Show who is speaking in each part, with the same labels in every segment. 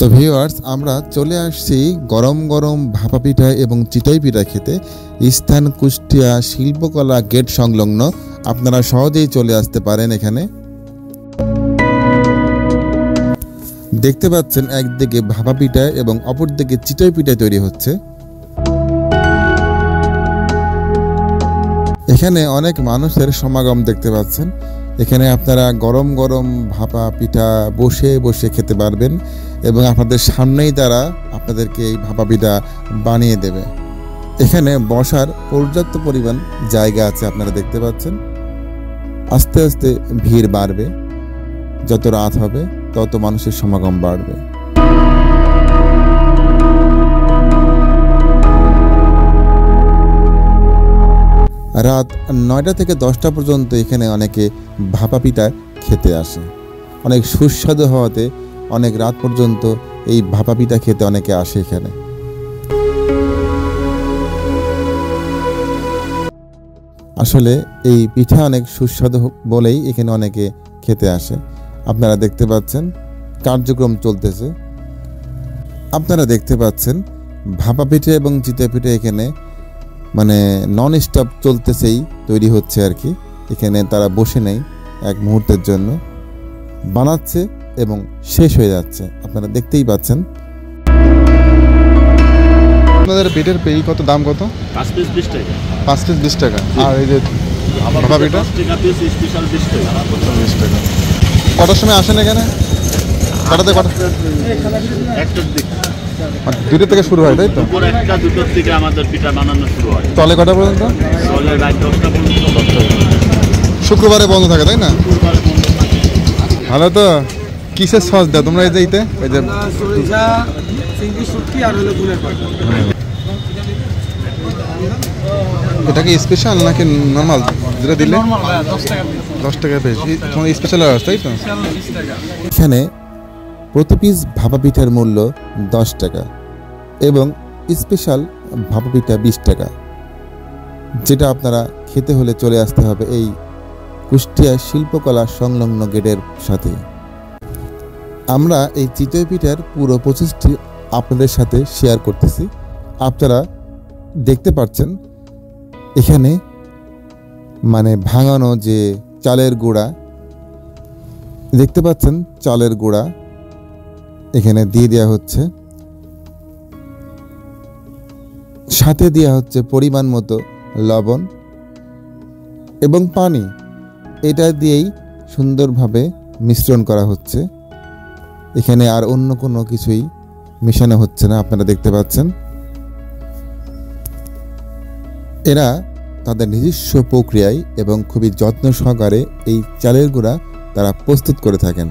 Speaker 1: তো ভিউয়ার্স, আমরা চলে আসছি গরম গরম ভাপা পিঠা এবং চিতই পিঠা খেতে। স্থান কুষ্টিয়া শিল্পকলা গেট সংলগ্ন। আপনারা সহজেই চলে আসতে পারেন এখানে। দেখতে পাচ্ছেন একদিকে ভাপা পিঠা এবং অপরদিকে চিতই পিঠা তৈরি হচ্ছে। এখানে অনেক মানুষের সমাগম দেখতে পাচ্ছেন। এখানে আপনারা গরম গরম ভাপা পিঠা বসে বসে খেতে পারবেন এবং আপনাদের সামনেই তারা আপনাদেরকে এই ভাপা পিঠা বানিয়ে দেবে। এখানে বসার পর্যাপ্ত পরিমাণ জায়গা আছে, আপনারা দেখতে পাচ্ছেন। আস্তে আস্তে ভিড় বাড়বে, যত রাত হবে তত মানুষের সমাগম বাড়বে। রাত 9টা থেকে 10টা পর্যন্ত এখানে অনেকে ভাপা পিঠা খেতে আসে। অনেক সুস্বাদু হওয়াতে অনেক রাত পর্যন্ত এই ভাপা পিঠা খেতে অনেকে আসে এখানে। আসলে এই পিঠা অনেক সুস্বাদু বলেই এখানে অনেকে খেতে আসে। আপনারা দেখতে পাচ্ছেন কার্যক্রম চলতেছে। আপনারা দেখতে পাচ্ছেন ভাপা পিঠা এবং চিতই পিঠা এখানে মানে নন স্টপ চলতেছেই, তৈরি হচ্ছে আর কি। এখানে তারা বসে নেই, এক মুহূর্তের জন্য বানাচ্ছে এবং শেষ হয়ে যাচ্ছে। আপনারা দেখতেই পাচ্ছেন।
Speaker 2: আপনাদের পিঠের কত দাম কত?
Speaker 3: 5 পিস 20 টাকা।
Speaker 2: 5 পিস 20 টাকা। আর এই যে ভাপা পিঠা
Speaker 3: 10 টাকা পিস, স্পেশাল 20 টাকা।
Speaker 2: 20 টাকা। কটার সময় আসেন এখানে? কটাতে কটা?
Speaker 3: একটার দিকে।
Speaker 2: মানে 2টা থেকে শুরু হয়, তাই তো?
Speaker 3: দুপুর 1টা 2টোর থেকে আমাদের পিঠা বানানো শুরু হয়।
Speaker 2: চলে কটা পর্যন্ত?
Speaker 3: চলে রাত 10টা পর্যন্ত।
Speaker 2: শুক্রবারে বন্ধ থাকে, তাই না?
Speaker 3: শুক্রবারে বন্ধ থাকে।
Speaker 2: ভালো তো। কিসের সস দাও তোমরা এই যে এইতে? ওই যে
Speaker 4: সরিষা, চিংড়ি, শুটকি আর হলো গুড়ের পাতা।
Speaker 2: এটা কি স্পেশাল নাকি নরমাল? যেটা দিলে 10 টাকা পিস। তোমার স্পেশাল আছে, তাই তো?
Speaker 1: এখানে প্রতি পিস ভাপা পিঠার মূল্য 10 টাকা এবং স্পেশাল ভাপা পিঠা 20 টাকা। যেটা আপনারা খেতে হলে চলে আসতে হবে এই কুষ্টিয়া শিল্পকলা সংলগ্ন গেটের সাথে। আমরা এই চিতই পিঠার পুরো প্রসেসটি আপনাদের সাথে শেয়ার করতেছি। আপনারা দেখতে পাচ্ছেন এখানে মানে ভাঙানো যে চালের গুঁড়া, দেখতে পাচ্ছেন চালের গুঁড়া এখানে দিয়ে দেওয়া হচ্ছে। সাথে দেওয়া হচ্ছে পরিমাণ মতো লবণ এবং পানি। এটা দিয়েই সুন্দরভাবে মিশ্রণ করা হচ্ছে। এখানে আর অন্য কোনো কিছুই মেশানো হচ্ছে না, আপনারা দেখতে পাচ্ছেন। এরা তাদের নিজস্ব প্রক্রিয়ায় এবং খুবই যত্ন সহকারে এই চালের গুঁড়া তারা প্রস্তুত করে থাকেন।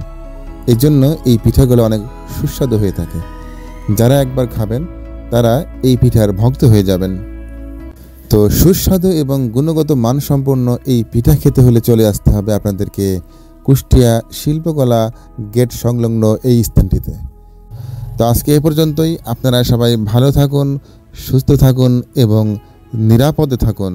Speaker 1: এই জন্য এই পিঠাগুলো অনেক সুস্বাদু হয়ে থাকে। যারা একবার খাবেন তারা এই পিঠার ভক্ত হয়ে যাবেন। তো সুস্বাদু এবং গুণগত মানসম্পন্ন এই পিঠা খেতে হলে চলে আসতে হবে আপনাদেরকে কুষ্টিয়া শিল্পকলা গেট সংলগ্ন এই স্থানটিতে। তো আজকে এ পর্যন্তই। আপনারা সবাই ভালো থাকুন, সুস্থ থাকুন এবং নিরাপদে থাকুন।